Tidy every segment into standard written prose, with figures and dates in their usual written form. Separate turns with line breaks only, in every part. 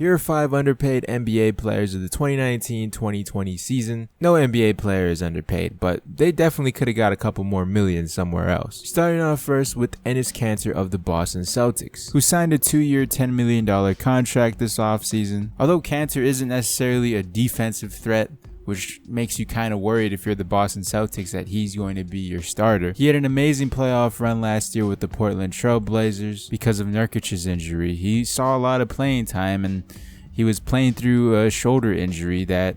Here are 5 underpaid NBA players of the 2019-2020 season. No NBA player is underpaid, but they definitely could have got a couple more million somewhere else. Starting off first with Enes Kanter of the Boston Celtics, who signed a 2-year $10 million contract this offseason. Although Kanter isn't necessarily a defensive threat, which makes you kind of worried if you're the Boston Celtics that he's going to be your starter. He had an amazing playoff run last year with the Portland Trail Blazers because of Nurkic's injury. He saw a lot of playing time, and he was playing through a shoulder injury that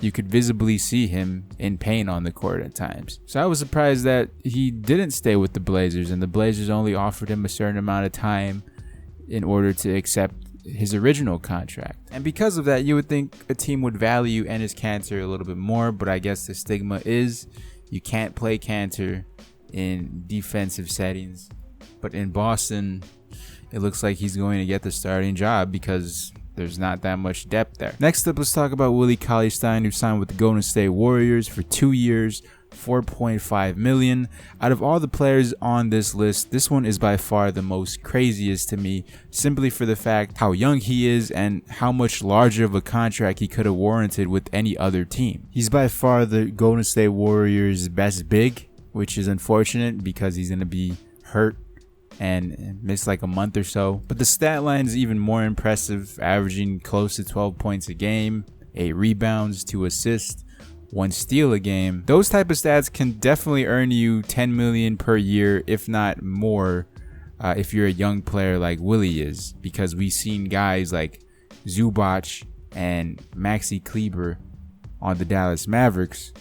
you could visibly see him in pain on the court at times. So I was surprised that he didn't stay with the Blazers, and the Blazers only offered him a certain amount of time in order to accept his original contract. And because of that, you would think a team would value Enes Kanter a little bit more, but I guess the stigma is you can't play Kanter in defensive settings. But in Boston, it looks like he's going to get the starting job because there's not that much depth there. Next up, let's talk about Willie CauleyStein, who signed with the Golden State Warriors for 2 years, $4.5 million. Out of all the players on this list, this one is by far the most craziest to me, simply for the fact how young he is and how much larger of a contract he could have warranted with any other team. He's by far the Golden State Warriors' best big, which is unfortunate because he's going to be hurt and miss like a month or so. But the stat line is even more impressive, averaging close to 12 points a game, 8 rebounds, 2 assists, 1 steal a game. Those type of stats can definitely earn you $10 million per year, if not more, if you're a young player like Willie is, because we've seen guys like Zubac and Maxi Kleber on the Dallas Mavericks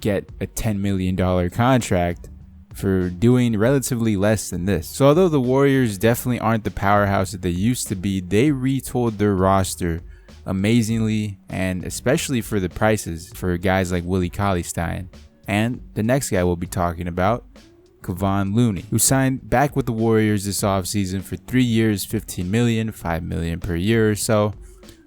get a $10 million contract for doing relatively less than this. So although the Warriors definitely aren't the powerhouse that they used to be, they retooled their roster amazingly, and especially for the prices for guys like Willie CauleyStein. And the next guy we'll be talking about, Kevon Looney, who signed back with the Warriors this offseason for 3 years, $15 million, $5 million per year or so.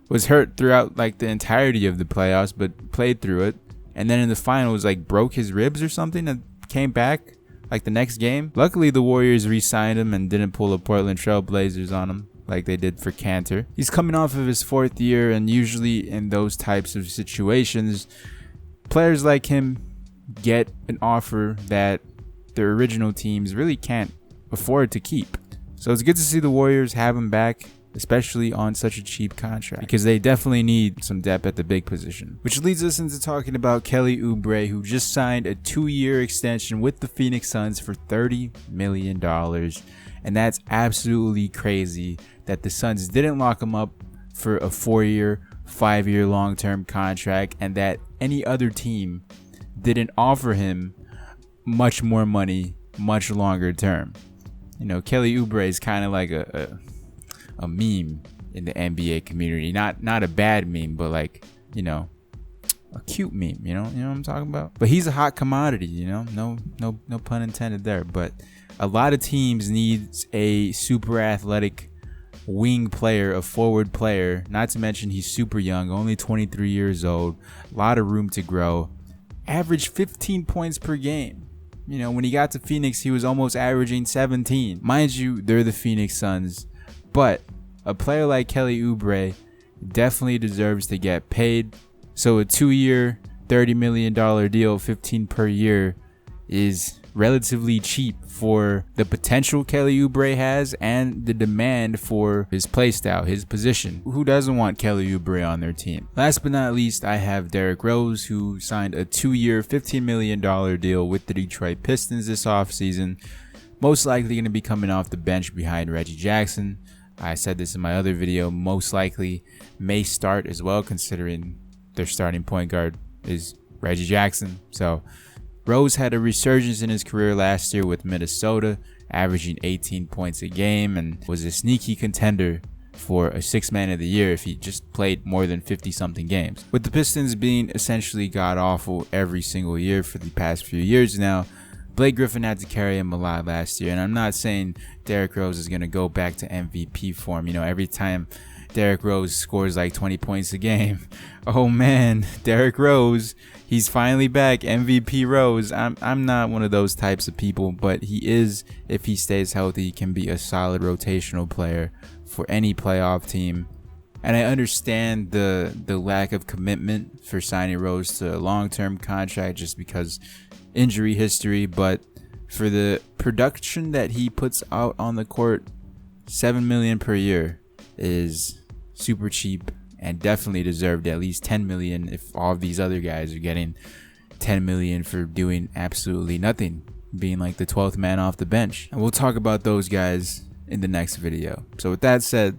Was hurt throughout like the entirety of the playoffs, but played through it. And then in the finals, like broke his ribs or something and came back like the next game. Luckily, the Warriors re-signed him and didn't pull the Portland Trail Blazers on him like they did for Kanter. He's coming off of his 4th year, and usually in those types of situations, players like him get an offer that their original teams really can't afford to keep. So it's good to see the Warriors have him back, especially on such a cheap contract, because they definitely need some depth at the big position. Which leads us into talking about Kelly Oubre, who just signed a 2-year extension with the Phoenix Suns for $30 million. And that's absolutely crazy that the Suns didn't lock him up for a 4-year, 5-year long-term contract, and that any other team didn't offer him much more money, much longer term. You know, Kelly Oubre is kind of like a meme in the NBA community. Not a bad meme, but like, you know, a cute meme, you know what I'm talking about? But he's a hot commodity, you know, no pun intended there. But a lot of teams need a super athletic wing player, a forward player, not to mention he's super young, only 23 years old, a lot of room to grow, averaged 15 points per game. You know, when he got to Phoenix, he was almost averaging 17. Mind you, they're the Phoenix Suns, but a player like Kelly Oubre definitely deserves to get paid. So a 2-year, $30 million deal, 15 per year, is relatively cheap for the potential Kelly Oubre has and the demand for his play style, his position. Who doesn't want Kelly Oubre on their team? Last but not least, I have Derrick Rose, who signed a 2-year, $15 million deal with the Detroit Pistons this offseason. Most likely going to be coming off the bench behind Reggie Jackson. I said this in my other video, most likely may start as well, considering their starting point guard is Reggie Jackson. So Rose had a resurgence in his career last year with Minnesota, averaging 18 points a game, and was a sneaky contender for a 6th man of the year if he just played more than 50-something games. With the Pistons being essentially god-awful every single year for the past few years now, Blake Griffin had to carry him a lot last year, and I'm not saying Derrick Rose is going to go back to MVP form. You know, every time Derrick Rose scores like 20 points a game, oh man, Derrick Rose, he's finally back, MVP Rose. I'm not one of those types of people, but he is, if he stays healthy, can be a solid rotational player for any playoff team And I understand the lack of commitment for signing Rose to a long-term contract just because injury history, but for the production that he puts out on the court, $7 million per year is super cheap and definitely deserved at least $10 million if all of these other guys are getting $10 million for doing absolutely nothing, being like the 12th man off the bench. And we'll talk about those guys in the next video. So with that said,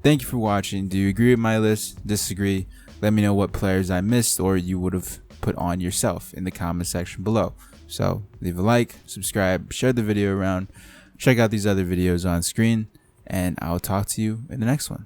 thank you for watching. Do you agree with my list? Disagree? Let me know what players I missed or you would have put on yourself in the comment section below. So leave a like, subscribe, share the video around, check out these other videos on screen, and I'll talk to you in the next one.